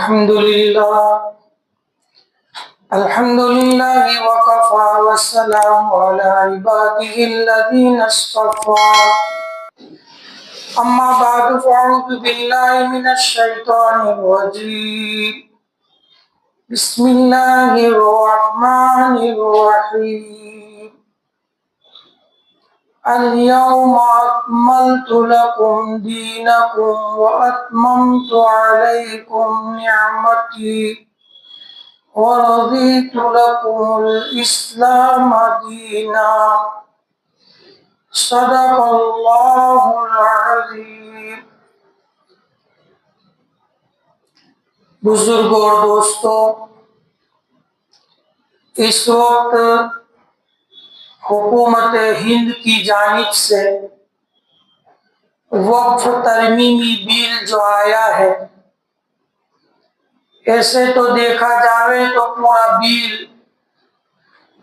الحمد لله وكفى والسلام على عباده الذين اصطفى أما بعد فأعوذ بالله من الشيطان الرجيم بسم الله الرحمن الرحيم اليوم أكملت لكم دينكم وأتممت عليكم نعمتي ورضيت لكم الإسلام دينا صدق اللہ العظیم۔ بزرگوں اور دوستوں، اس وقت حکومت ہند کی جانب سے وقف ترمیمی بل جو آیا ہے، ایسے تو دیکھا جائے تو پورا بل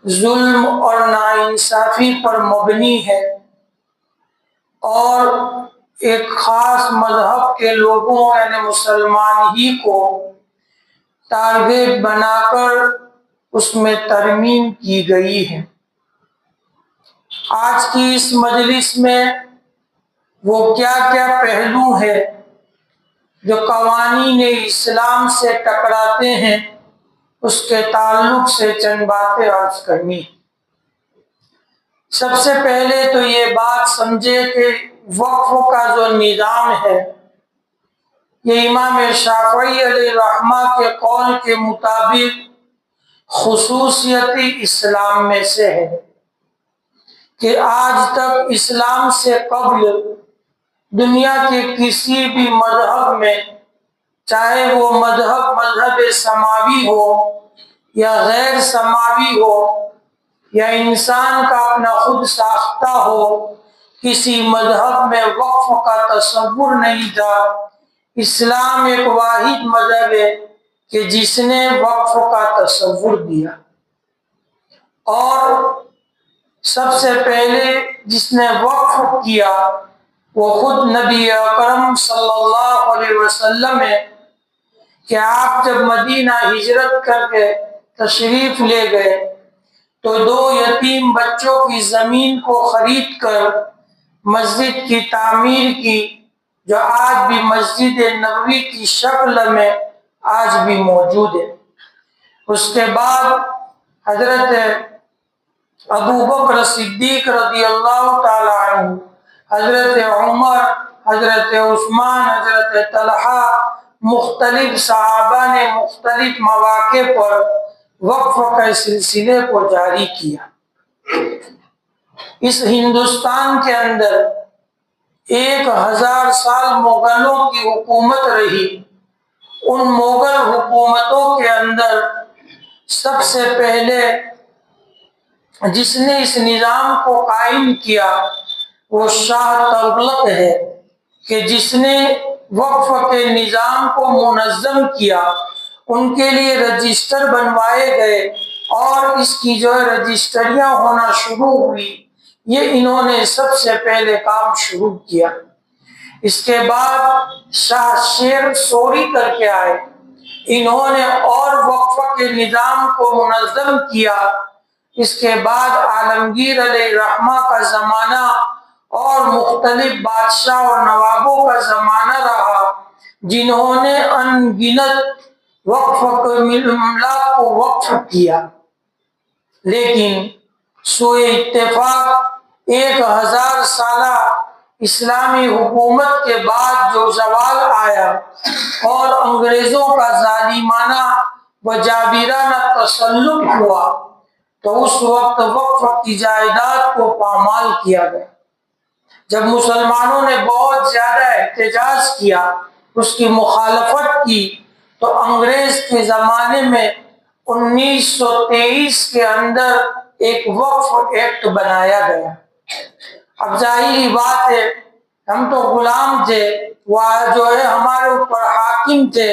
ظلم اور ناانصافی پر مبنی ہے اور ایک خاص مذہب کے لوگوں یعنی مسلمان ہی کو ٹارگیٹ بنا کر اس میں ترمیم کی گئی ہے۔ آج کی اس مجلس میں وہ کیا کیا پہلو ہے جو قوانین اسلام سے ٹکراتے ہیں، اس کے تعلق سے چند باتیں عرض کرنی۔ سب سے پہلے تو یہ بات سمجھے کہ وقف کا جو نظام ہے، یہ امام شافعی علیہ الرحمہ کے قول کے مطابق خصوصیت اسلام میں سے ہے کہ آج تک اسلام سے قبل دنیا کے کسی بھی مذہب میں، چاہے وہ مذہب سماوی ہو یا غیر سماوی ہو یا انسان کا اپنا خود ساختہ ہو، کسی مذہب میں وقف کا تصور نہیں تھا۔ اسلام ایک واحد مذہب ہے کہ جس نے وقف کا تصور دیا، اور سب سے پہلے جس نے وقف کیا وہ خود نبی اکرم صلی اللہ علیہ وسلم ہے کہ آپ جب مدینہ ہجرت کر کے تشریف لے گئے تو 2 یتیم بچوں کی زمین کو خرید کر مسجد کی تعمیر کی، جو آج بھی مسجد نبوی کی شکل میں آج بھی موجود ہے۔ اس کے بعد حضرت ابو بکر صدیق رضی اللہ تعالی عنہ، حضرت عمر، حضرت عثمان، حضرت طلحہ، مختلف صحابہ نے مختلف مواقع پر وقف کے سلسلے کو جاری کیا۔ اس ہندوستان کے اندر 1000 سال مغلوں کی حکومت رہی۔ ان مغل حکومتوں کے اندر سب سے پہلے جس نے اس نظام کو قائم کیا وہ شاہ تغلق ہے کہ جس نے وقف کے نظام کو منظم کیا۔ ان کے لیے رجسٹر بنوائے گئے اور اس کی جو رجسٹریاں ہونا شروع ہوئی، یہ انہوں نے سب سے پہلے کام شروع کیا۔ اس کے بعد شاہ شیر سوری کر کے آئے، انہوں نے اور وقف کے نظام کو منظم کیا۔ اس کے بعد عالمگیر علیہ الرحمہ کا زمانہ اور مختلف بادشاہ اور نوابوں کا زمانہ رہا، جنہوں نے ان گنت وقف املاک کو وقف کیا، لیکن سوئے اتفاق 1000 سالہ اسلامی حکومت کے بعد جو زوال آیا اور انگریزوں کا ظالمانہ و جابرانہ تسلط ہوا، تو اس وقت وقف کی جائیداد کو پامال کیا گیا۔ جب مسلمانوں نے بہت زیادہ احتجاج کیا، اس کی مخالفت کی، تو انگریز کے زمانے میں 1923 کے اندر ایک وقف ایکٹ بنایا گیا۔ اب ظاہری بات ہے، ہم تو غلام تھے، وہ جو ہے ہمارے اوپر حاکم تھے۔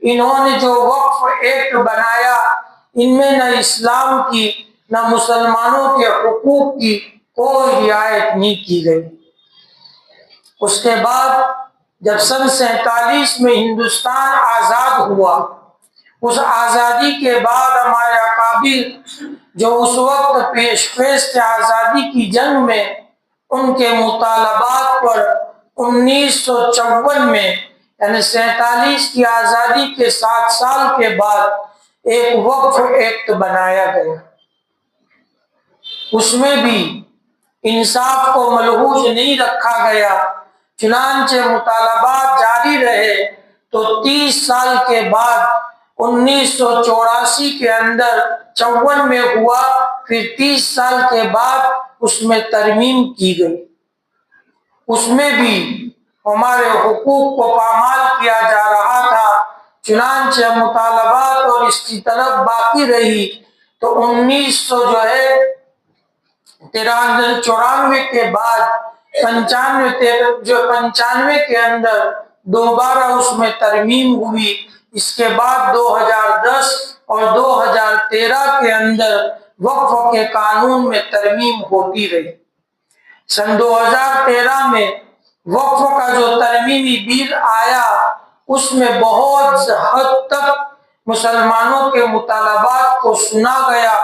انہوں نے جو وقف ایکٹ بنایا، ان میں نہ اسلام کی نہ مسلمانوں کے حقوق کی کوئی رعایت نہیں کی گئی۔ اس کے بعد جب سن 47 میں ہندوستان آزاد ہوا، اس آزادی کے بعد ہمارے اکابر جو اس وقت پیش تھے آزادی کی جنگ میں، ان کے مطالبات پر 1954 میں یعنی 47 کی آزادی کے 7 سال کے بعد ایک وقف ایکٹ بنایا گیا۔ اس میں بھی انصاف کو ملحوظ نہیں رکھا گیا، چنانچہ مطالبات جاری رہے تو 30 سال کے بعد 1984 کے اندر 54 میں ہوا، پھر 30 سال کے بعد اس میں ترمیم کی گئی۔ اس میں بھی ہمارے حقوق کو پامال کیا جا رہا تھا، چنانچہ مطالبات اور اس کی طلب باقی رہی تو 1994 کے بعد 95 کے اندر دوبارہ اس میں ترمیم ہوئی۔ اس کے بعد 2010 اور 2013 کے اندر وقف کے قانون میں ترمیم ہوتی رہی۔ سن 2013 میں وقف کا جو ترمیمی بل آیا، اس میں بہت حد تک مسلمانوں کے مطالبات کو سنا گیا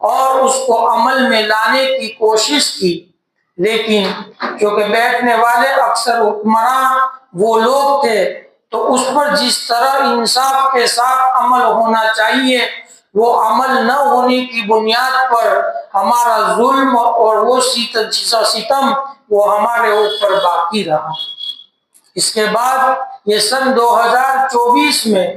اور اس کو عمل میں لانے کی کوشش کی، لیکن کیونکہ بیٹھنے والے اکثر حکمراں وہ لوگ تھے تو اس پر جس طرح انصاف کے ساتھ عمل ہونا چاہیے وہ عمل نہ ہونے کی بنیاد پر ہمارا ظلم اور وہ ستم وہ ہمارے اوپر باقی رہا۔ اس کے بعد یہ سن 2024 میں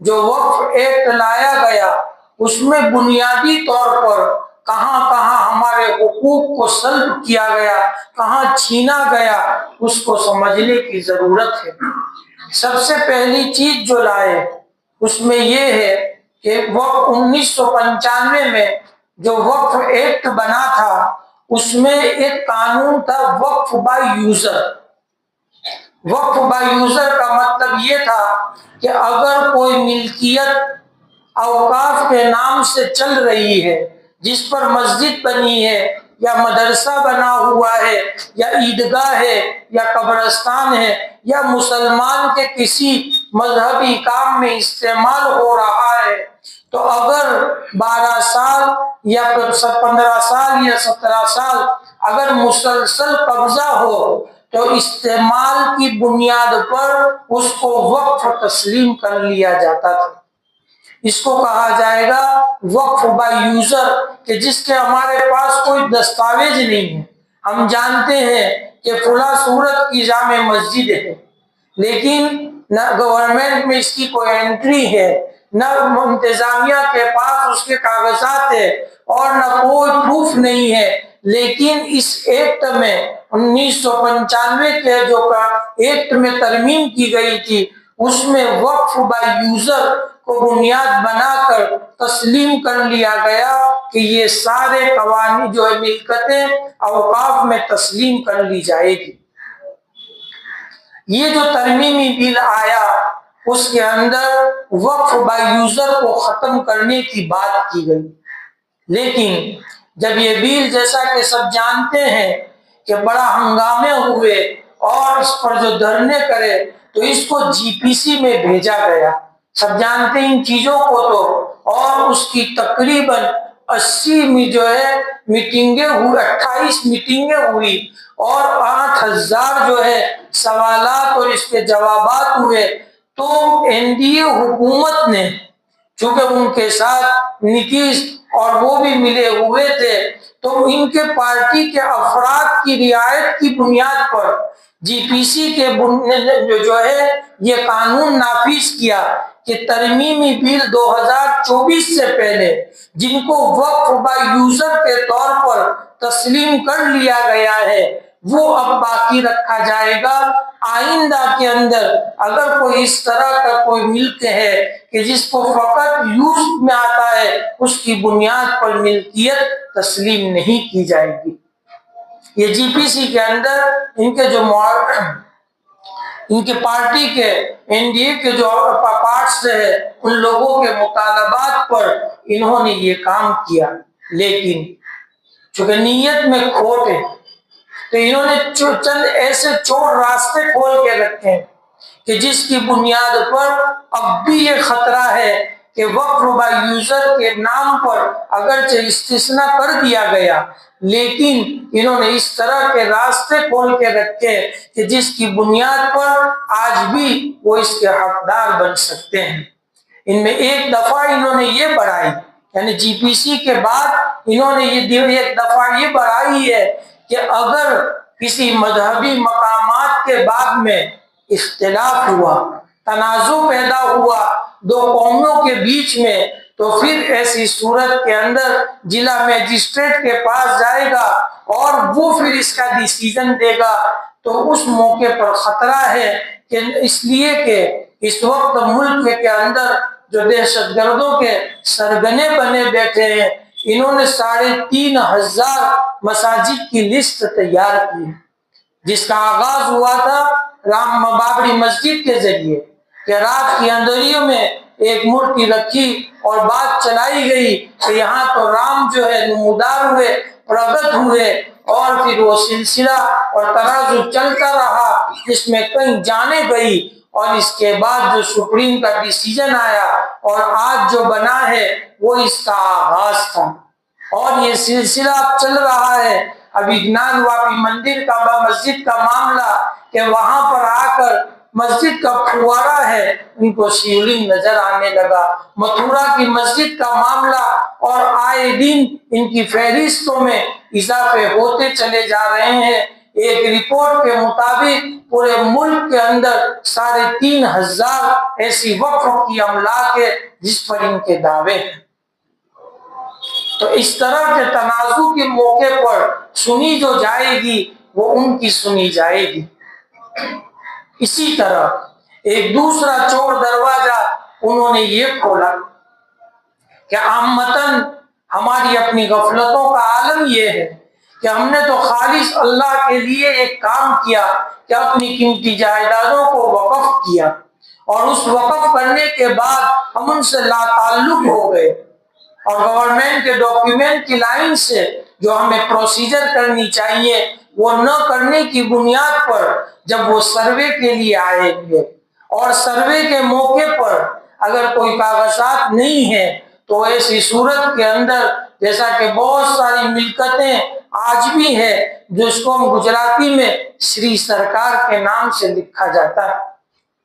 جو وقف ایکٹ لایا گیا، اس میں بنیادی طور پر کہاں کہاں ہمارے حقوق کو سلب کیا گیا، کہاں چھینا گیا، اس کو سمجھنے کی ضرورت ہے۔ سب سے پہلی چیز جو لائے اس میں یہ ہے کہ وقف 1995 میں جو وقف ایکٹ بنا تھا، اس میں ایک قانون تھا وقف بائی یوزر۔ وقف بائی یوزر کا مطلب یہ تھا کہ اگر کوئی ملکیت اوقاف کے نام سے چل رہی ہے، جس پر مسجد بنی ہے یا مدرسہ بنا ہوا ہے یا عیدگاہ ہے یا قبرستان ہے یا مسلمان کے کسی مذہبی کام میں استعمال ہو رہا ہے، تو اگر 12 سال یا 15 سال یا 17 سال اگر مسلسل قبضہ ہو تو استعمال کی بنیاد پر اس کو وقف تسلیم کر لیا جاتا تھا۔ اس کو کہا جائے گا وقف بائی یوزر، کہ جس کے ہمارے پاس کوئی دستاویز نہیں ہے۔ ہم جانتے ہیں کہ فلاں صورت کی جامع مسجد ہے، لیکن نہ گورنمنٹ میں اس کی کوئی انٹری ہے، نہ انتظامیہ کے پاس اس کے کاغذات ہے اور نہ کوئی پروف نہیں ہے، لیکن اس ایکٹ میں 1995 کے جو ایکٹ میں ترمیم کی گئی تھی، اس میں وقف بائی یوزر کو بنیاد بنا کر تسلیم کر لیا گیا کہ یہ سارے قوانین جو ہے ملکتیں اوقاف میں تسلیم کر لی جائے گی۔ یہ جو ترمیمی بل آیا اس کے اندر وقف بائی یوزر کو ختم کرنے کی بات کی گئی، لیکن جب یہ بل جیسا کہ سب جانتے ہیں کہ بڑا ہنگامے ہوئے اور اس پر جو دھرنے کرے تو اس کو GPC میں بھیجا گیا، سب جانتے ہیں ان چیزوں کو تو، اور اس کی تقریباً 80 میں جو ہے میٹنگیں ہوئی، 28 میٹنگیں ہوئی اور 8000 جو ہے سوالات اور اس کے جوابات ہوئے۔ تو NDA حکومت نے، چونکہ ان کے ساتھ نتیش اور وہ بھی ملے ہوئے تھے، تو ان کے پارٹی کے افراد کی رعایت کی بنیاد پر GPC کے جو ہے یہ قانون نافذ کیا کہ ترمیمی بل 2024 سے پہلے جن کو وقف بائی یوزر کے طور پر تسلیم کر لیا گیا ہے وہ اب باقی رکھا جائے گا۔ آئندہ کے اندر اگر کوئی اس طرح کا کوئی ملک ہے کہ جس کو فقط یوز میں آتا ہے، اس کی بنیاد پر ملکیت تسلیم نہیں کی جائے گی۔ یہ GPC کے اندر ان کے پارٹی کے NDA کے جو پارٹس ہیں ان لوگوں کے مطالبات پر انہوں نے یہ کام کیا، لیکن چونکہ نیت میں کھوٹ ہے تو انہوں نے چند ایسے چور راستے کھول کے رکھے ہیں کہ جس کی بنیاد پر اب بھی یہ خطرہ ہے کہ وقف بائی یوزر کے نام پر اگرچہ استثناء کر دیا گیا، لیکن انہوں نے اس طرح کے راستے کھول کے رکھے کہ جس کی بنیاد پر آج بھی وہ اس کے حقدار بن سکتے ہیں۔ ان میں ایک دفعہ انہوں نے یہ بڑھائی، یعنی جی پی سی کے بعد انہوں نے یہ ایک دفعہ یہ بڑھائی ہے کہ اگر کسی مذہبی مقامات کے بعد میں اختلاف ہوا، تنازع پیدا ہوا دو قوموں کے بیچ میں، تو پھر ایسی صورت کے اندر ضلع میجسٹریٹ کے پاس جائے گا اور وہ پھر اس کا ڈیسیژن دے گا۔ تو اس موقع پر خطرہ ہے کہ اس لیے کہ اس وقت ملک کے اندر جو دہشت گردوں کے سرگنے بنے بیٹھے ہیں، انہوں نے 3,500 مساجد کی لسٹ تیار کی، جس کا آغاز ہوا تھا بابری مسجد کے ذریعے، کہ رات کی اندھیریوں میں ایک مورتی رکھی اور بات چلائی گئی کہ یہاں تو رام جو ہے نمودار ہوئے، پرگٹ ہوئے، اور پھر وہ سلسلہ اور تنازع چلتا رہا جس میں کئی جانیں گئی، اور اس کے بعد جو سپریم کا ڈیسیجن آیا اور آج جو بنا ہے وہ اس کا آغاز تھا، اور یہ سلسلہ اب چل رہا ہے۔ ابھی گنان واپی مندر کا مسجد کا معاملہ کہ وہاں پر آ کر مسجد کا پھوارا ہے، ان کو شیولنگ نظر آنے لگا۔ متھورا کی مسجد کا معاملہ، اور آئے دن ان کی فہرستوں میں اضافے ہوتے چلے جا رہے ہیں۔ ایک رپورٹ کے مطابق پورے ملک کے اندر 3,500 ایسی وقف کی املاک ہے جس پر ان کے دعوے ہیں۔ تو اس طرح کے تنازع کے موقع پر سنی جو جائے گی وہ ان کی سنی جائے گی۔ اسی طرح ایک دوسرا چور دروازہ انہوں نے یہ کھولا کہ عامتاً ہماری اپنی غفلتوں کا عالم یہ ہے کہ ہم نے تو خالص اللہ کے لیے ایک کام کیا کہ اپنی قیمتی جائیدادوں کو وقف کیا، اور اس وقف کرنے کے بعد ہم ان سے لا تعلق ہو گئے، اور گورنمنٹ کے ڈاکیومنٹ کی لائن سے جو ہمیں پروسیجر کرنی چاہیے وہ نہ کرنے کی بنیاد پر جب وہ سروے کے لیے آئیں گے، اور سروے کے موقع پر اگر کوئی کاغذات نہیں ہے تو ایسی صورت کے اندر جیسا کہ بہت ساری ملکتیں آج بھی ہے جو اس کو گجراتی میں شری سرکار کے نام سے لکھا جاتا ہے،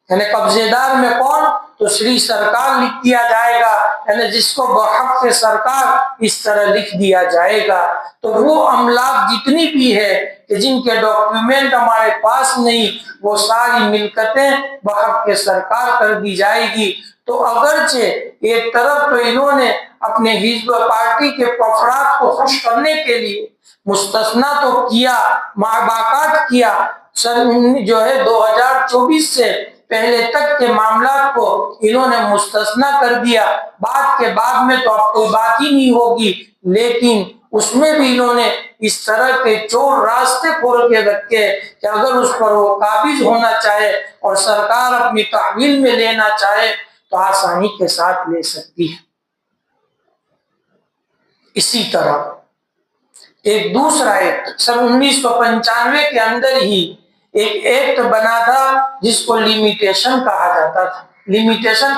یعنی قبضے دار میں کون تو شری سرکار لکھ دیا جائے گا، یعنی جس کو بحق سے سرکار اس طرح لکھ دیا جائے گا۔ تو وہ املاک جتنی بھی ہے کہ جن کے ڈاکیومنٹ ہمارے پاس نہیں، وہ ساری ملکتیں بحق کے سرکار کر دی جائے گی۔ تو اگرچہ ایک طرف تو انہوں نے اپنے حزب پارٹی کے افراد کو خوش کرنے کے لیے مستثنا تو کیا، باقاعدہ کیا، جو ہے 2024 سے پہلے تک کے معاملات کو انہوں نے مستثنا کر دیا، بعد کے بعد میں تو اب کوئی بات ہی نہیں ہوگی، لیکن اس میں بھی انہوں نے اس طرح کے چور راستے کھول کے رکھے کہ اگر اس پر وہ قابض ہونا چاہے اور سرکار اپنی تحویل میں لینا چاہے تو آسانی کے ساتھ لے سکتی ہے۔ اسی طرح ایک دوسرا ایکٹ 1995 کے اندر ہی ایک ایکٹ بنا تھا جس کو لیمیٹیشن کہا جاتا تھا، لیمیٹیشن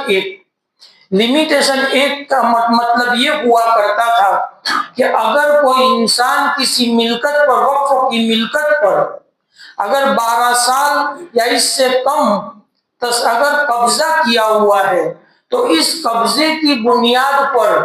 ایکٹ کا مطلب یہ ہوا کرتا تھا کہ اگر کوئی انسان کسی ملکت پر، وقف کی ملکت پر اگر 12 سال یا اس سے کم اگر قبضہ کیا ہوا ہے تو اس قبضے کی بنیاد پر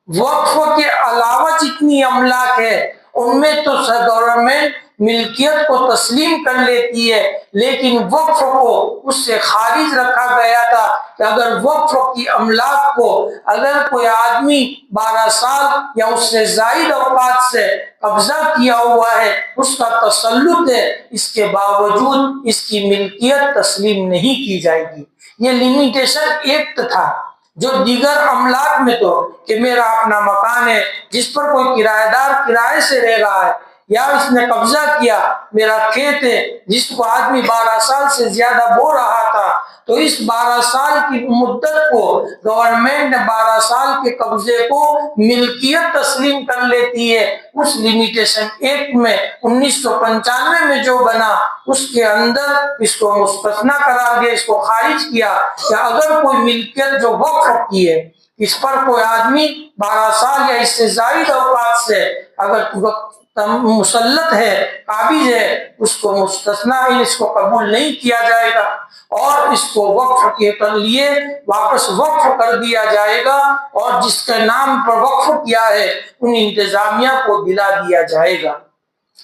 وقف کے علاوہ جتنی املاک ہے ان میں تو گورنمنٹ ملکیت کو تسلیم کر لیتی ہے، لیکن وقف کو اس سے خارج رکھا گیا تھا کہ اگر وقف کی املاک کو اگر کوئی آدمی 12 سال یا اس سے زائد اوقات سے قبضہ کیا ہوا ہے، اس کا تسلط ہے، اس کے باوجود اس کی ملکیت تسلیم نہیں کی جائے گی۔ یہ لیمیٹیشن ایکٹ تھا جو دیگر املاک میں تو کہ میرا اپنا مکان ہے جس پر کوئی کرایہ دار کرائے سے رہ رہا ہے، یا اس نے قبضہ کیا، میرا کھیت ہے جس کو آدمی 12 سال سے زیادہ بو رہا تھا، تو اس 12 سال کی مدت کو گورنمنٹ نے 12 سال کے قبضے کو ملکیت تسلیم کر لیتی ہے۔ اس لمیٹیشن ایکٹ میں 1995 میں جو بنا اس کے اندر اس کو مستثنی قرار دیا، اس کو خارج کیا کہ اگر کوئی ملکیت جو وقف کی ہے اس پر کوئی آدمی 12 سال یا اس سے زائد اوقات سے اگر مسلط ہے، قابض ہے، اس کو مستثنی، اس کو قبول نہیں کیا جائے گا اور اس کو وقف کے لیے واپس وقف کر دیا جائے گا، اور جس کے نام پر وقف کیا ہے ان انتظامیہ کو دلا دیا جائے گا۔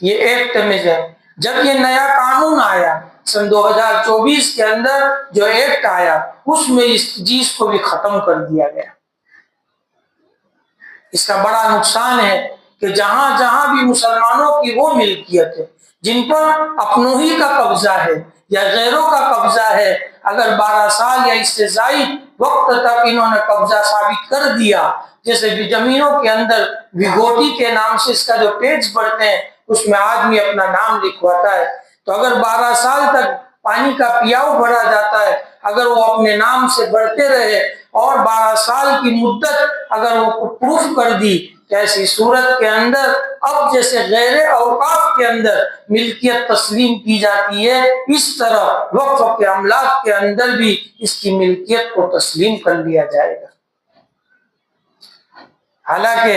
یہ ایکٹ میں ہے۔ جب یہ نیا قانون آیا سن 2024 کے اندر جو ایکٹ آیا اس میں اس چیز کو بھی ختم کر دیا گیا۔ اس کا بڑا نقصان ہے کہ جہاں جہاں بھی مسلمانوں کی وہ ملکیت ہے جن پر اپنوں ہی کا قبضہ ہے یا غیروں کا قبضہ ہے، اگر 12 سال یا اس سے زائد وقت تک انہوں نے قبضہ ثابت کر دیا، جیسے بھی زمینوں کے اندر وگوٹی کے نام سے اس کا جو پیج بڑھتے ہیں اس میں آدمی اپنا نام لکھواتا ہے، تو اگر 12 سال تک پانی کا پیاؤ بھرا جاتا ہے، اگر وہ اپنے نام سے بڑھتے رہے اور 12 سال کی مدت اگر وہ پروف کر دی، ایسی صورت کے اندر اب جیسے غیر اوقاف کے اندر ملکیت تسلیم کی جاتی ہے، اس طرح وقف کے املاک کے اندر بھی اس کی ملکیت کو تسلیم کر لیا جائے گا۔ حالانکہ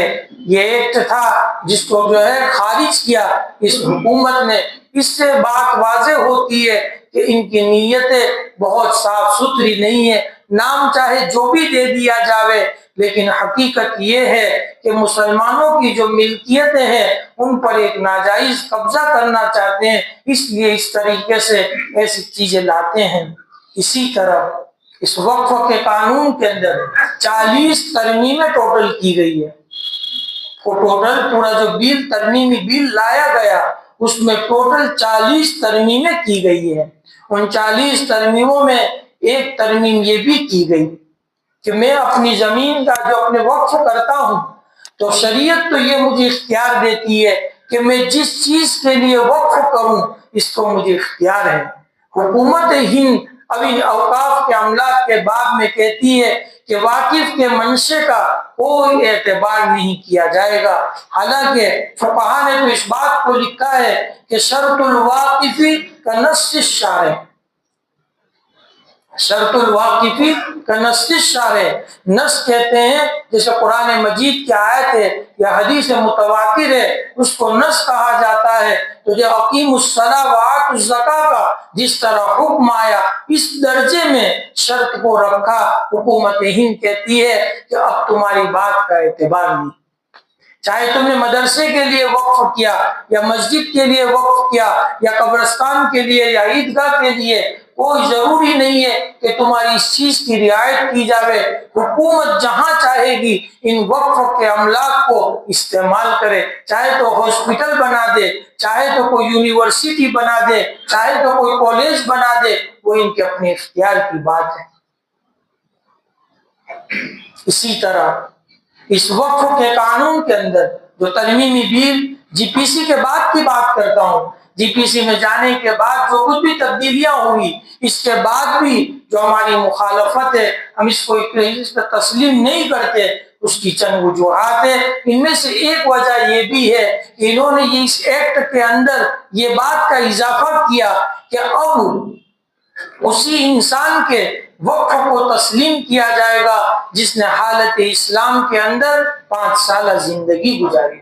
یہ ایکٹ تھا جس کو جو ہے خارج کیا اس حکومت نے، اس سے بات واضح ہوتی ہے کہ ان کی نیتیں بہت صاف ستھری نہیں ہے۔ نام چاہے جو بھی دے دیا جاوے، لیکن حقیقت یہ ہے کہ مسلمانوں کی جو ملکیتیں ہیں ان پر ایک ناجائز قبضہ کرنا چاہتے ہیں، اس لیے اس طریقے سے ایسی چیزیں لاتے ہیں۔ اسی طرح اس وقف کے قانون کے اندر 40 ترمیمیں ٹوٹل کی گئی ہے۔ وہ ٹوٹل پورا جو بل ترمیمی بل لایا گیا اس میں ٹوٹل 40 ترمیمیں کی گئی ہے۔ ان 40 ترمیموں میں ایک ترمیم یہ بھی کی گئی کہ میں اپنی زمین کا جو اپنے وقف کرتا ہوں تو شریعت تو یہ مجھے اختیار دیتی ہے کہ میں جس چیز کے لیے وقف کروں اس کو مجھے اختیار ہے۔ حکومت ہند اب ان اوقاف کے املاک کے باب میں کہتی ہے کہ واقف کے منشے کا کوئی اعتبار نہیں کیا جائے گا، حالانکہ فقہا نے تو اس بات کو لکھا ہے کہ شرط الواقفی کا نص الشارع، شرط الواقفی کا نص الشارع، نص کہتے ہیں جیسے قرآن مجید کی آیت ہے یا حدیث متواتر ہے اس کو نص کہا جاتا ہے۔ تو جو اقیم الصلاۃ وآتوا الزکاۃ کا جس طرح حکم آیا اس درجے میں شرط کو رکھا، حکومت ہند کہتی ہے کہ اب تمہاری بات کا اعتبار نہیں، چاہے تم نے مدرسے کے لیے وقف کیا یا مسجد کے لیے وقف کیا یا قبرستان کے لیے یا عیدگاہ کے لیے، کوئی ضروری نہیں ہے کہ تمہاری اس چیز کی رعایت کی جاوے۔ حکومت جہاں چاہے گی ان وقف کے املاک کو استعمال کرے، چاہے تو ہاسپٹل بنا دے، چاہے تو کوئی یونیورسٹی بنا دے، چاہے تو کوئی کالج بنا دے، وہ ان کے اپنے اختیار کی بات ہے۔ اسی طرح اس وقف کے قانون کے اندر جو ترمیمی بل جی پی سی کے بعد کی بات کرتا ہوں، جی پی سی میں جانے کے بعد جو کچھ بھی تبدیلیاں ہوئی اس کے بعد بھی جو ہماری مخالفت ہے، ہم اس کو تسلیم نہیں کرتے، اس کی چند وجوہات ہیں۔ ان میں سے ایک وجہ یہ بھی ہے کہ انہوں نے اس ایکٹ کے اندر یہ بات کا اضافہ کیا کہ اب اسی انسان کے وقف کو تسلیم کیا جائے گا جس نے حالت اسلام کے اندر 5 سالہ زندگی گزاری،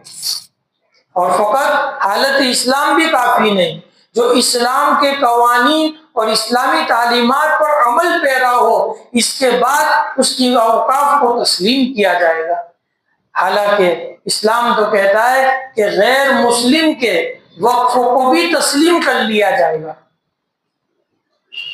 اور فقط حالت اسلام بھی کافی نہیں، جو اسلام کے قوانین اور اسلامی تعلیمات پر عمل پیرا ہو، اس کے بعد اس کی اوقاف کو تسلیم کیا جائے گا۔ حالانکہ اسلام تو کہتا ہے کہ غیر مسلم کے وقفوں کو بھی تسلیم کر لیا جائے گا۔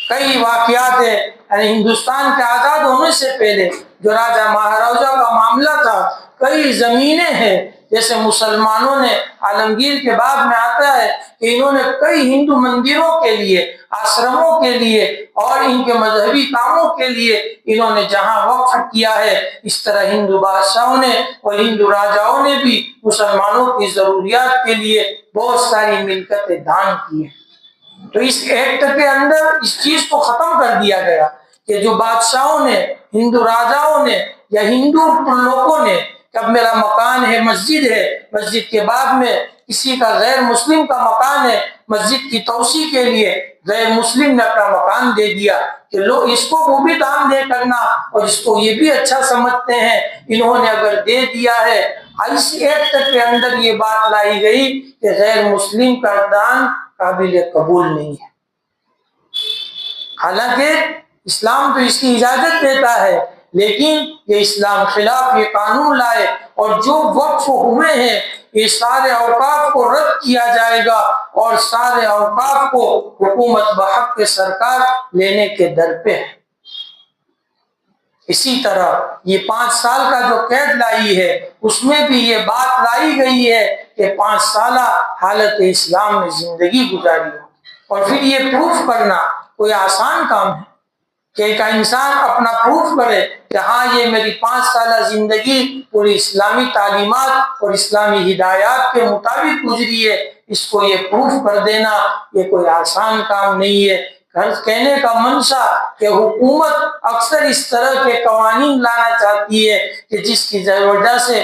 کئی واقعات ہیں، یعنی ہندوستان کے آزاد ہونے سے پہلے جو راجہ مہاراجا کا معاملہ تھا، کئی زمینیں ہیں جیسے مسلمانوں نے عالمگیر کے بعد میں آتا ہے کہ انہوں نے کئی ہندو مندروں کے لیے، آشرموں کے لیے اور ان کے مذہبی کاموں کے لیے انہوں نے جہاں وقف کیا ہے، اس طرح ہندو بادشاہوں نے اور ہندو راجاؤں نے بھی مسلمانوں کی ضروریات کے لیے بہت ساری ملکتیں دان کی ہیں۔ تو اس ایکٹ کے اندر اس چیز کو ختم کر دیا گیا کہ جو بادشاہوں نے، ہندو راجاؤں نے یا ہندو لوگوں نے کہ اب میرا مکان ہے، مسجد ہے، مسجد کے بعد میں کسی کا غیر مسلم کا مکان ہے، مسجد کی توسیع کے لیے غیر مسلم نے اپنا مکان دے دیا کہ لوگ اس کو وہ بھی دام دے کرنا اور اس کو یہ بھی اچھا سمجھتے ہیں، انہوں نے اگر دے دیا ہے۔ اس ایکٹ کے اندر یہ بات لائی گئی کہ غیر مسلم کا دان قابل قبول نہیں ہے، حالانکہ اسلام تو اس کی اجازت دیتا ہے، لیکن یہ اسلام خلاف یہ قانون لائے اور جو وقف ہوئے ہیں یہ سارے اوقاف کو رد کیا جائے گا اور سارے اوقاف کو حکومت بحق کے سرکار لینے کے در پہ ہے۔ اسی طرح یہ 5 سال کا جو قید لائی ہے اس میں بھی یہ بات لائی گئی ہے کہ 5 سالہ حالت اسلام میں زندگی گزاری ہو، اور پھر یہ پروف کرنا کوئی آسان کام ہے کہ ایک انسان اپنا پروف کرے کہ ہاں یہ میری 5 سالہ زندگی پوری اسلامی تعلیمات اور اسلامی ہدایات کے مطابق گزری ہے، اس کو یہ پروف کر دینا یہ کوئی آسان کام نہیں ہے۔ کہنے کا منشا کہ حکومت اکثر اس طرح کے قوانین لانا چاہتی ہے کہ جس کی وجہ سے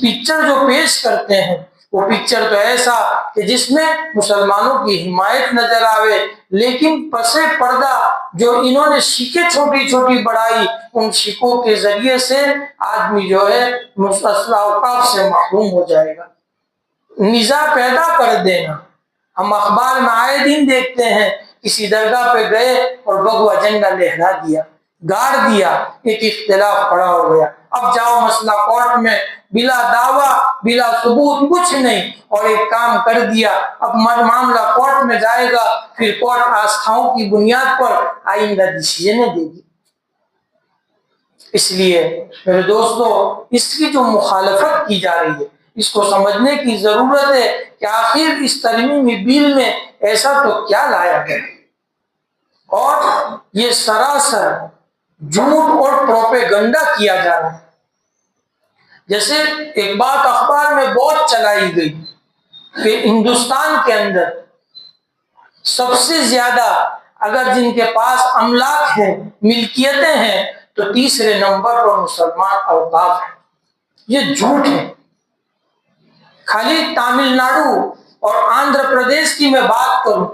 پکچر جو پیش کرتے ہیں وہ پکچر تو ایسا کہ جس میں مسلمانوں کی حمایت نظر آوے، لیکن پس پردہ جو انہوں نے شکیں چھوٹی چھوٹی بڑھائی ان شکوں کے ذریعے سے آدمی جو ہے مسلسل اوقاف سے محروم ہو جائے گا۔ نزاع پیدا کر دینا، ہم اخبار میں آئے دن دیکھتے ہیں کسی درگاہ پہ گئے اور بھگوا جھنڈا لہرا دیا، گاڑ دیا، ایک اختلاف کھڑا ہو گیا، اب جاؤ مسئلہ کورٹ میں، بلا دعویٰ بلا ثبوت کچھ نہیں، اور ایک کام کر دیا اب معاملہ کورٹ میں جائے گا، پھر کورٹ آستھاؤں کی بنیاد پر آئندہ ڈیسیژنیں دے گی۔ اس لیے میرے دوستو اس کی جو مخالفت کی جا رہی ہے اس کو سمجھنے کی ضرورت ہے کہ آخر اس ترمیمی بل میں ایسا تو کیا لایا گیا، اور یہ سراسر جھوٹ اور پروپیگنڈا کیا جا رہا ہے۔ جیسے ایک بات اخبار میں بہت چلائی گئی کہ ہندوستان کے اندر سب سے زیادہ اگر جن کے پاس املاک ہیں، ملکیتیں ہیں، تو تیسرے نمبر پر مسلمان اوقاف ہیں۔ یہ جھوٹ ہے۔ خالی تامل ناڈو اور آندھرا پردیش کی میں بات کروں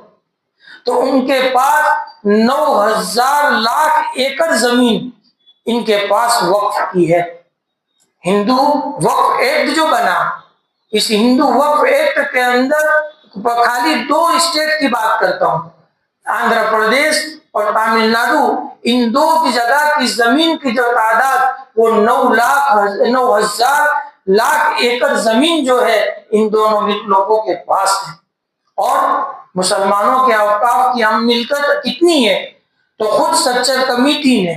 تو ان کے پاس 9,000 لاکھ ایکڑ زمین ان کے پاس وقف کی ہے۔ ہندو وقف ایکٹ جو بنا، اس ہندو وقف ایکٹ کے اندر خالی 2 اسٹیٹ کی بات کرتا ہوں، آندھرا پردیش اور تامل ناڈو، ان 2 کی جگہ کی زمین کی جو تعداد وہ 9,000 لاکھ ایکڑ زمین جو ہے ان دونوں لوگوں کے پاس ہے۔ اور مسلمانوں کے اوقاف کی ہم ملکت کتنی ہے؟ تو خود سچر کمیٹی نے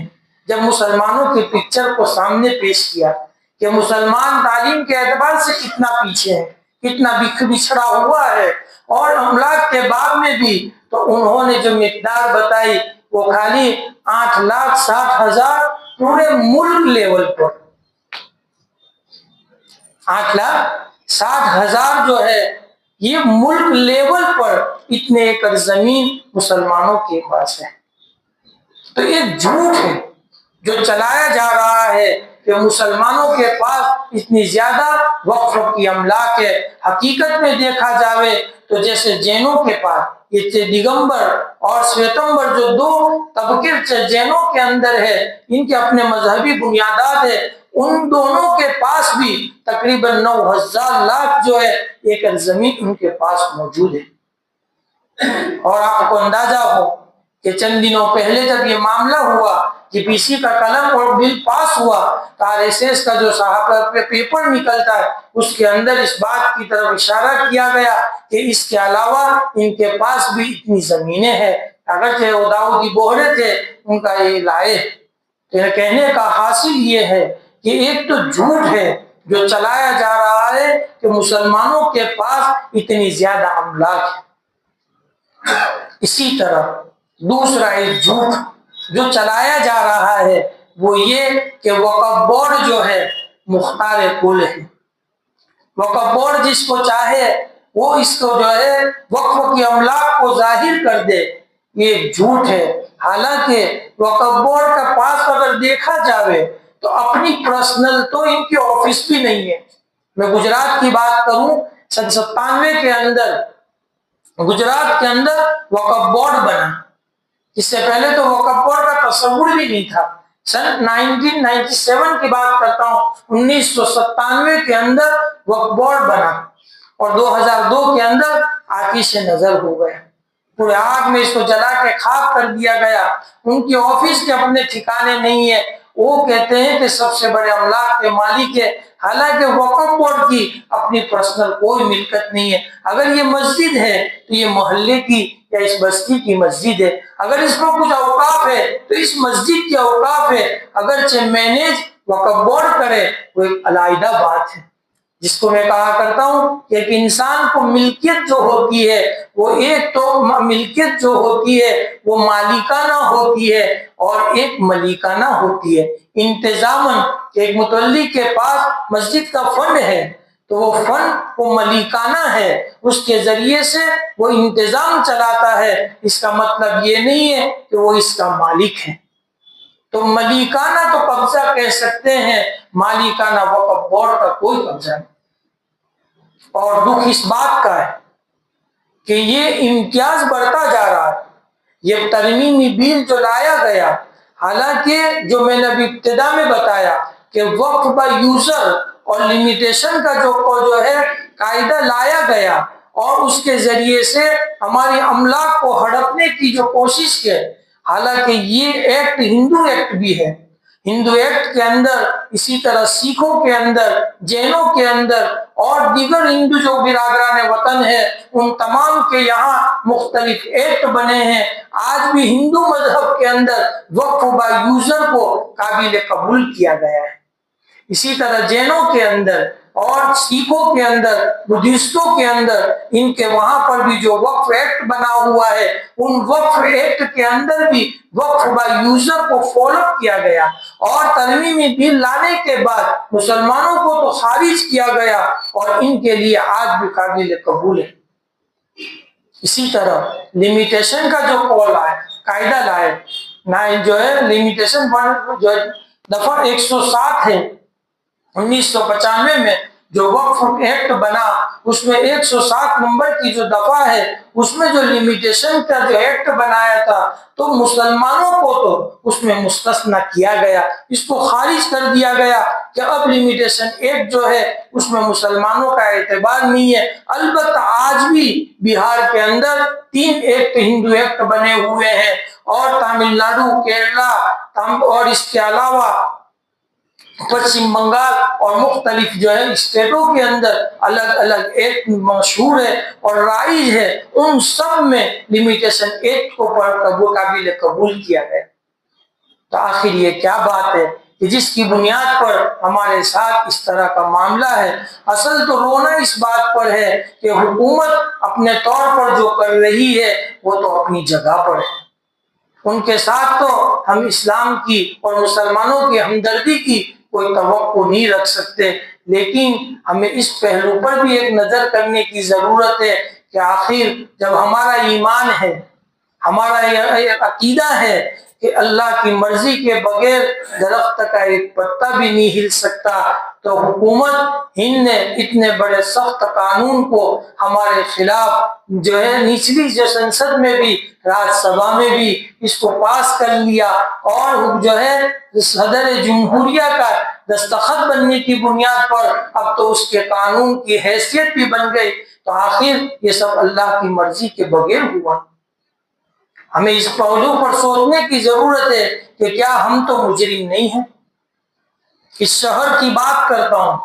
جب مسلمانوں کی پکچر کو سامنے پیش کیا کہ مسلمان تعلیم کے اعتبار سے کتنا پیچھے ہے، کتنا بچھڑا ہوا ہے، اور املاک کے باب میں بھی، تو انہوں نے جو مقدار بتائی وہ خالی 8,60,000 پورے ملک لیول پر، 8,60,000 جو ہے یہ ملک لیول پر اتنے ایکڑ زمین مسلمانوں کے پاس ہے۔ تو یہ جھوٹ ہے جو چلایا جا رہا ہے کہ مسلمانوں کے پاس اتنی زیادہ وقف کی املاک ہے۔ حقیقت میں دیکھا جاوے تو جیسے جینوں کے پاس یہ دگمبر اور شویتمبر جو 2 طبقے جینوں کے اندر ہے، ان کے اپنے مذہبی بنیادات ہے، ان دونوں کے پاس بھی تقریباً 9,000 لاکھ جو ہے ایکڑ زمین ان کے پاس موجود ہے۔ اور آپ کو اندازہ ہو کہ چند دنوں پہلے جب یہ معاملہ ہوا کہ پی سی کا قلم اور بل پاس ہوا تو RSS کا جو صحافت پہ پیپر نکلتا ہے اس کے اندر اس بات کی طرف اشارہ کیا گیا کہ اس کے علاوہ ان کے پاس بھی اتنی زمینیں ہیں، اگرچہ وہ داؤدی بوہرے تھے ان کا یہ لائے۔ کہنے کا حاصل یہ ہے کہ ایک تو جھوٹ ہے جو چلایا جا رہا ہے کہ مسلمانوں کے پاس اتنی زیادہ املاک ہے۔ اسی طرح دوسرا ایک جھوٹ جو چلایا جا رہا ہے وہ یہ کہ وقف بورڈ جو ہے مختار کل ہے، وقف بورڈ جس کو چاہے وہ اس کو جو ہے وقف کی املاک کو ظاہر کر دے، یہ ایک جھوٹ ہے۔ حالانکہ وقف بورڈ کا پاس اگر دیکھا جائے تو اپنی پرسنل تو ان کے آفس بھی نہیں ہے۔ میں گجرات کی بات کروں، سن 97 کے اندر گجرات کے اندر وقف بورڈ بنا، اس سے پہلے تو وقف بورڈ کا تصور بھی نہیں تھا۔ سن 1997 کی بات کرتا ہوں، 1997 کے اندر وقف بورڈ بنا اور 2002 کے اندر آتش نظر ہو گیا، پورے آگ میں اس کو جلا کے خاک کر دیا گیا۔ ان کی آفس کے اپنے ٹھکانے نہیں ہے، وہ کہتے ہیں کہ سب سے بڑے املاک کے مالک ہے، حالانکہ وقف بورڈ کی اپنی پرسنل کوئی ملکت نہیں ہے۔ اگر یہ مسجد ہے تو یہ محلے کی یا اس بستی کی مسجد ہے، اگر اس کو کچھ اوقاف ہے تو اس مسجد کے اوقاف ہے، اگرچہ مینیج وقف بورڈ کرے وہ ایک علیحدہ بات ہے۔ جس کو میں کہا کرتا ہوں کہ ایک انسان کو ملکیت جو ہوتی ہے وہ ایک تو ملکیت جو ہوتی ہے وہ مالکانہ ہوتی ہے اور ایک ملکانہ ہوتی ہے۔ انتظاماً ایک متولی کے پاس مسجد کا فنڈ ہے تو وہ فنڈ وہ ملکانہ ہے، اس کے ذریعے سے وہ انتظام چلاتا ہے، اس کا مطلب یہ نہیں ہے کہ وہ اس کا مالک ہے۔ تو ملکانہ تو قبضہ کہہ سکتے ہیں، مالکانہ وقف بورڈ کا کوئی قبضہ نہیں۔ اور دکھ اس بات کا ہے کہ یہ امتیاز بڑھتا جا رہا ہے۔ یہ ترمیمی بل جو لایا گیا، حالانکہ جو میں نے ابھی ابتدا میں بتایا کہ وقف بائی یوزر اور لمیٹیشن کا جو ہے قاعدہ لایا گیا اور اس کے ذریعے سے ہماری املاک کو ہڑپنے کی جو کوشش ہے، حالانکہ یہ ایکٹ ہندو ایکٹ بھی ہے۔ ہندو ایکٹ کے اندر، اسی طرح سکھوں کے اندر، جینوں کے اندر اور دیگر ہندو جو برادران وطن ہے ان تمام کے یہاں مختلف ایکٹ بنے ہیں۔ آج بھی ہندو مذہب کے اندر وقف بائی یوزر کو قابل قبول کیا گیا ہے۔ اسی طرح جینوں کے اندر اور سکھوں کے اندر، بدھسٹوں کے اندر، ان کے وہاں پر بھی جو وقف ایکٹ بنا ہوا ہے ان وقف ایکٹ کے اندر بھی وقف بائی یوزر کو فالو کیا گیا اور ترمیمی بل لانے کے بعد مسلمانوں کو تو خارج کیا گیا اور ان کے لیے آج بھی قابل قبول ہے۔ اسی طرح لمیٹیشن کا جو قاعدہ لائے جو ہے لمیٹیشن جو دفعہ 107 ہے 1995 میں جو وقف ایکٹ بنا، اس میں 107 نمبر کی جو دفعہ ہے اس میں جو لمیٹیشن کا جو ایکٹ بنایا تھا تو مسلمانوں کو تو اس میں مستثنی کیا گیا، اس کو خارج کر دیا گیا کہ اب لمیٹیشن ایکٹ جو ہے اس میں مسلمانوں کا اعتبار نہیں ہے۔ البتہ آج بھی بہار کے اندر 3 ایکٹ ہندو ایکٹ بنے ہوئے ہیں اور تامل ناڈو، کیرلا اور اس کے علاوہ پشچم بنگال اور مختلف جو ہے اسٹیٹوں کے اندر الگ الگ ایکٹ مشہور ہے اور رائج ہے، ان سب میں لمیٹیشن ایکٹ کو قابل قبول کیا گیا۔ تو آخر یہ کیا بات ہے کہ جس کی بنیاد پر ہمارے ساتھ اس طرح کا معاملہ ہے؟ اصل تو رونا اس بات پر ہے کہ حکومت اپنے طور پر جو کر رہی ہے وہ تو اپنی جگہ پر ہے، ان کے ساتھ تو ہم اسلام کی اور مسلمانوں کی ہمدردی کی کوئی توقع نہیں رکھ سکتے، لیکن ہمیں اس پہلو پر بھی ایک نظر کرنے کی ضرورت ہے کہ آخر جب ہمارا ایمان ہے، ہمارا یہ عقیدہ ہے کہ اللہ کی مرضی کے بغیر درخت کا ایک پتا بھی نہیں ہل سکتا، تو حکومت ہند نے اتنے بڑے سخت قانون کو ہمارے خلاف جو ہے نچلی جو سنسد میں بھی، راج سبھا میں بھی اس کو پاس کر لیا اور جو ہے صدر جمہوریہ کا دستخط بننے کی بنیاد پر اب تو اس کے قانون کی حیثیت بھی بن گئی۔ تو آخر یہ سب اللہ کی مرضی کے بغیر ہوا۔ ہمیں اس پہلو پر سوچنے کی ضرورت ہے کہ کیا ہم تو مجرم نہیں ہیں؟ اس شہر کی بات کرتا ہوں،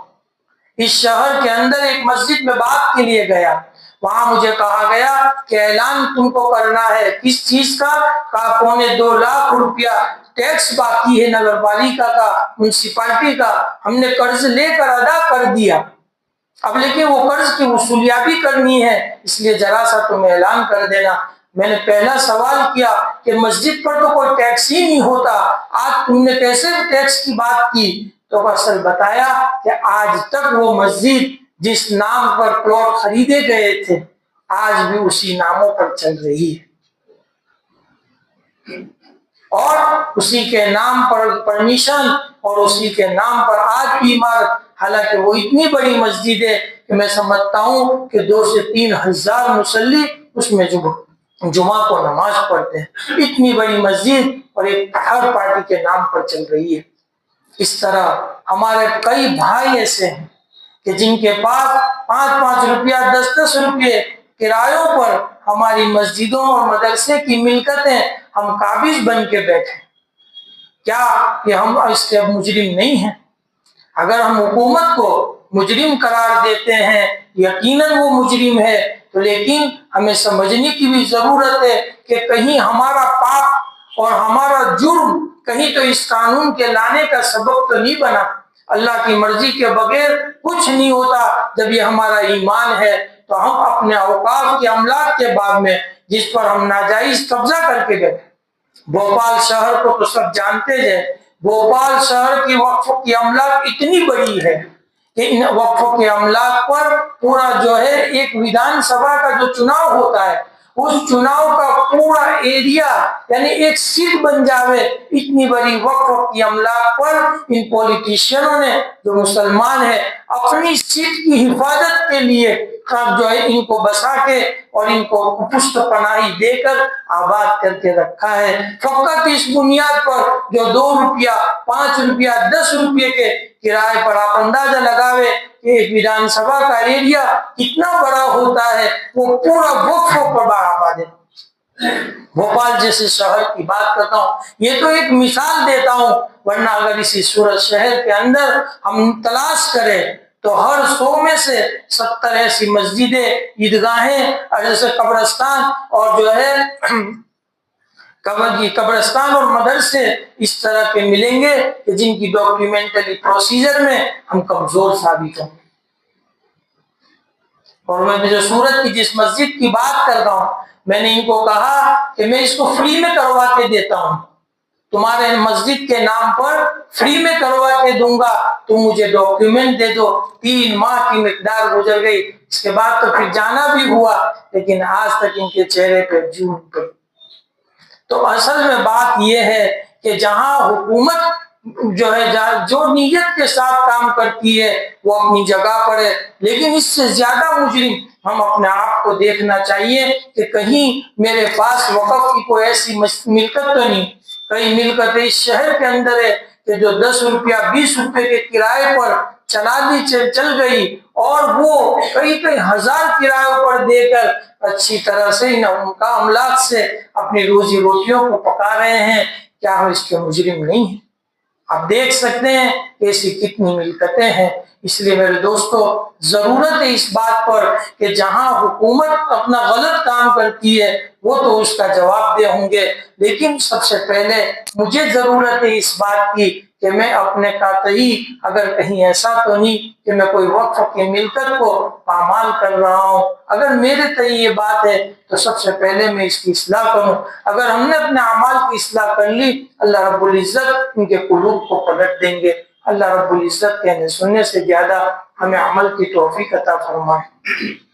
اس شہر کے اندر ایک مسجد میں بات کے لیے گیا، وہاں مجھے کہا گیا کہ اعلان تم کو کرنا ہے، کس چیز کا؟ 2.25 لاکھ روپیہ ٹیکس باقی ہے نگر پالیکا کا، میونسپلٹی کا، ہم نے قرض لے کر ادا کر دیا، اب لیکن وہ قرض کی وصولیابی کرنی ہے، اس لیے ذرا سا تمہیں اعلان کر دینا۔ میں نے پہلا سوال کیا کہ مسجد پر تو کوئی ٹیکس ہی نہیں ہوتا، آج تم نے کیسے ٹیکس کی بات کی؟ تو اصل بتایا کہ آج تک وہ مسجد جس نام پر پلاٹ خریدے گئے تھے آج بھی اسی ناموں پر چل رہی ہے، اور اسی کے نام پر پرمیشن اور اسی کے نام پر آج بھی عمارت، حالانکہ وہ اتنی بڑی مسجد ہے کہ میں سمجھتا ہوں کہ 2 سے 3 ہزار مصلی اس میں جمعہ کو نماز پڑھتے ہیں، اتنی بڑی مسجد اور ایک ہر پارٹی کے نام پر چل رہی ہے۔ اس طرح ہمارے کئی بھائی ایسے ہیں کہ جن کے پاس 5-5 روپیہ 10-10 روپے کرایوں پر ہماری مسجدوں اور مدرسے کی ملکتیں ہم قابض بن کے بیٹھے، کیا کہ ہم اس کے مجرم نہیں ہیں؟ اگر ہم حکومت کو مجرم قرار دیتے ہیں، یقیناً وہ مجرم ہے، تو لیکن ہمیں سمجھنے کی بھی ضرورت ہے کہ کہیں ہمارا پاپ اور ہمارا جرم کہیں تو اس قانون کے لانے کا سبب تو نہیں بنا۔ اللہ کی مرضی کے بغیر کچھ نہیں ہوتا۔ جب یہ ہمارا ایمان ہے تو ہم اپنے اوقاف کے املاک کے باب میں جس پر ہم ناجائز قبضہ کر کے گئے، بھوپال شہر کو تو سب جانتے ہیں، بھوپال شہر کی وقف کی املاک اتنی بڑی ہے کہ ان وقف کے املاک پر پورا جو ہے ایک ویدھان سبھا کا جو چناؤ ہوتا ہے اس چناؤ کا پورا ایریا یعنی ایک سیٹ بن جاوے، اتنی بڑی وقف کی املاک پر ان پولیٹیشینوں نے جو مسلمان ہیں اپنی سیٹ کی حفاظت کے لیے جو ہے ان کو بسا کے اور ان کو پشت پناہی دے کر آباد کر کے رکھا ہے، فقط اس بنیاد پر جو 2 روپیہ 5 روپیہ 10 روپے کے کرائے پر آپ اندازہ لگاوے کہ ایک ویدھان سبھا کا ایریا کتنا بڑا ہوتا ہے، وہ پورا وقف پر آباد ہے۔ بھوپال جیسے شہر کی بات کرتا ہوں، یہ تو ایک مثال دیتا ہوں، ورنہ اگر اسی صورت شہر کے اندر ہم تلاش کریں تو ہر 100 میں سے 70 ایسی مسجدیں، عیدگاہیں اور جیسے قبرستان اور جو ہے قبرستان اور مدرسے اس طرح کے ملیں گے کہ جن کی ڈاکیومنٹری پروسیجر میں ہم کمزور ثابت ہوں۔ اور میں جو سورت کی جس مسجد کی بات کر رہا ہوں، میں نے ان کو کہا کہ میں اس کو فری میں کروا کے دیتا ہوں، تمہارے مسجد کے نام پر فری میں کروا کے دوں گا، تم مجھے ڈاکیومنٹ دے دو۔ 3 ماہ کی مقدار گزر گئی، اس کے بعد تو پھر جانا بھی ہوا، لیکن آج تک ان کے چہرے پہ جھوٹ پڑی۔ تو اصل میں بات یہ ہے کہ جہاں حکومت جو ہے جو نیت کے ساتھ کام کرتی ہے وہ اپنی جگہ پر ہے، لیکن اس سے زیادہ مجرم ہم اپنے آپ کو دیکھنا چاہیے کہ کہیں میرے پاس وقف کی کوئی ایسی ملکت تو نہیں، کئی ملکت اس شہر کے اندر ہے کہ جو 10 روپیہ 20 روپے کے کرائے پر چل گئی اور وہ کئی ہزار کرایوں پر دے کر اچھی طرح سے ان کا املاک سے اپنی روزی روٹیوں کو پکا رہے ہیں، کیا ہم اس کے مجرم نہیں ہیں؟ آپ دیکھ سکتے ہیں کہ ایسی کتنی ملکتیں ہیں۔ اس لیے میرے دوستو ضرورت ہے اس بات پر کہ جہاں حکومت اپنا غلط کام کرتی ہے وہ تو اس کا جواب دہ ہوں گے، لیکن سب سے پہلے مجھے ضرورت ہے اس بات کی کہ میں اپنے قاطعی اگر کہیں ایسا تو نہیں کہ میں کوئی وقف کی ملکت کو پامال کر رہا ہوں، اگر میرے تئیں یہ بات ہے تو سب سے پہلے میں اس کی اصلاح کروں۔ اگر ہم نے اپنے اعمال کی اصلاح کر لی، اللہ رب العزت ان کے قلوب کو پلٹ دیں گے۔ اللہ رب العزت کہنے سننے سے زیادہ ہمیں عمل کی توفیق عطا فرمائے۔